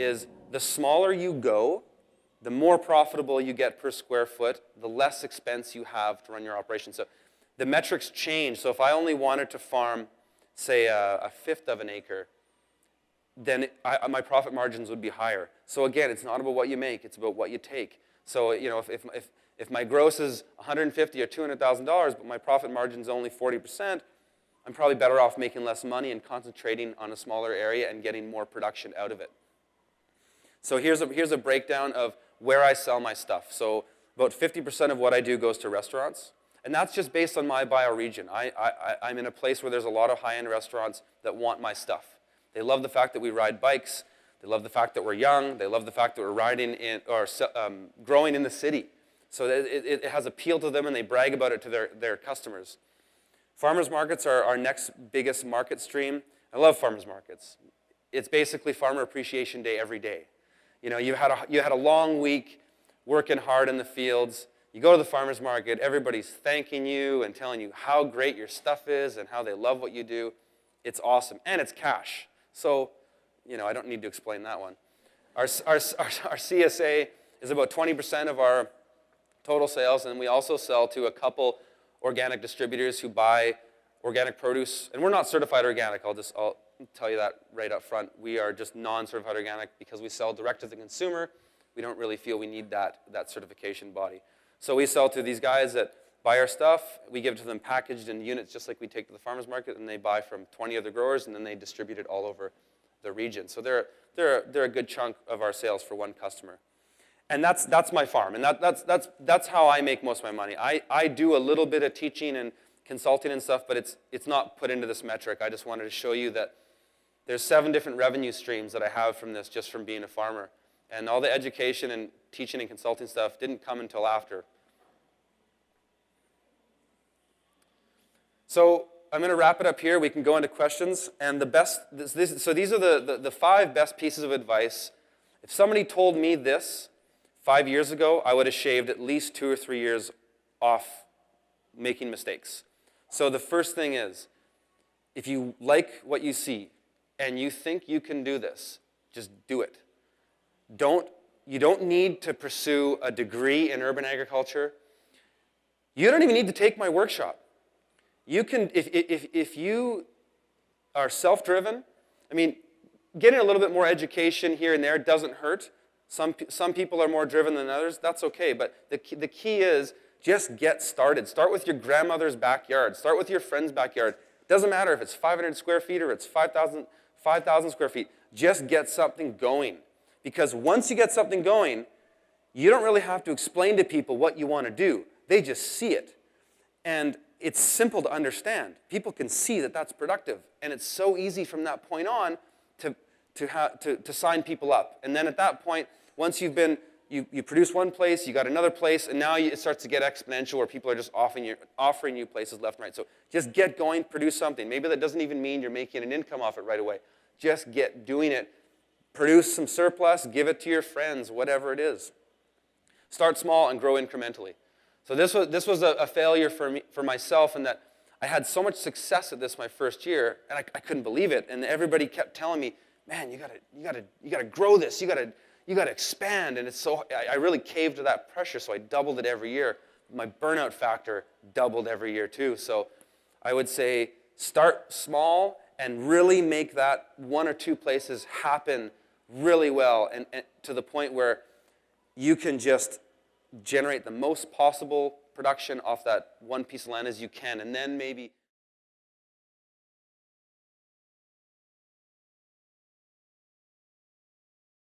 is the smaller you go, the more profitable you get per square foot, the less expense you have to run your operation. So the metrics change. So if I only wanted to farm, say, a fifth of an acre, then my profit margins would be higher. So again, it's not about what you make, it's about what you take. So if my gross is $150,000 or $200,000, but my profit margin is only 40%, I'm probably better off making less money and concentrating on a smaller area and getting more production out of it. So here's a breakdown of where I sell my stuff. So about 50% of what I do goes to restaurants. And that's just based on my bioregion. I'm in a place where there's a lot of high-end restaurants that want my stuff. They love the fact that we ride bikes. They love the fact that we're young. They love the fact that we're riding in or growing in the city. So it has appeal to them, and they brag about it to their customers. Farmers markets are our next biggest market stream. I love farmers markets. It's basically Farmer Appreciation Day every day. You know, you had a long week working hard in the fields. You go to the farmer's market, everybody's thanking you and telling you how great your stuff is and how they love what you do. It's awesome, and it's cash. So, you know, I don't need to explain that one. Our CSA is about 20% of our total sales, and we also sell to a couple organic distributors who buy organic produce. And we're not certified organic, I'll tell you that right up front. We are just non-certified organic because we sell direct to the consumer. We don't really feel we need that certification body. So we sell to these guys that buy our stuff. We give it to them packaged in units just like we take to the farmer's market, and they buy from 20 other growers, and then they distribute it all over the region. So they're a good chunk of our sales for one customer. And that's my farm, and that's how I make most of my money. I do a little bit of teaching and consulting and stuff, but it's not put into this metric. I just wanted to show you that there's 7 different revenue streams that I have from this just from being a farmer. And all the education and teaching and consulting stuff didn't come until after. So I'm going to wrap it up here. We can go into questions. And so these are the 5 best pieces of advice. If somebody told me this 5 years ago, I would have shaved at least 2 or 3 years off making mistakes. So the first thing is, if you like what you see and you think you can do this, just do it. You don't need to pursue a degree in urban agriculture. You don't even need to take my workshop. You can, if you are self-driven, I mean, getting a little bit more education here and there doesn't hurt. Some people are more driven than others. That's okay. But the key is just get started. Start with your grandmother's backyard. Start with your friend's backyard. Doesn't matter if it's 500 square feet or it's 5,000 square feet. Just get something going. Because once you get something going, you don't really have to explain to people what you want to do. They just see it. And it's simple to understand. People can see that that's productive. And it's so easy from that point on to sign people up. And then at that point, once you produce one place, you got another place, and now it starts to get exponential where people are just offering you places left and right. So just get going, produce something. Maybe that doesn't even mean you're making an income off it right away. Just get doing it. Produce some surplus, give it to your friends, whatever it is. Start small and grow incrementally. So this was a failure for myself in that I had so much success at this my first year, and I couldn't believe it. And everybody kept telling me, "Man, you gotta grow this. You gotta expand." And I really caved to that pressure, so I doubled it every year. My burnout factor doubled every year too. So I would say start small and really make that 1 or 2 places happen really well, and to the point where you can just generate the most possible production off that one piece of land as you can, and then maybe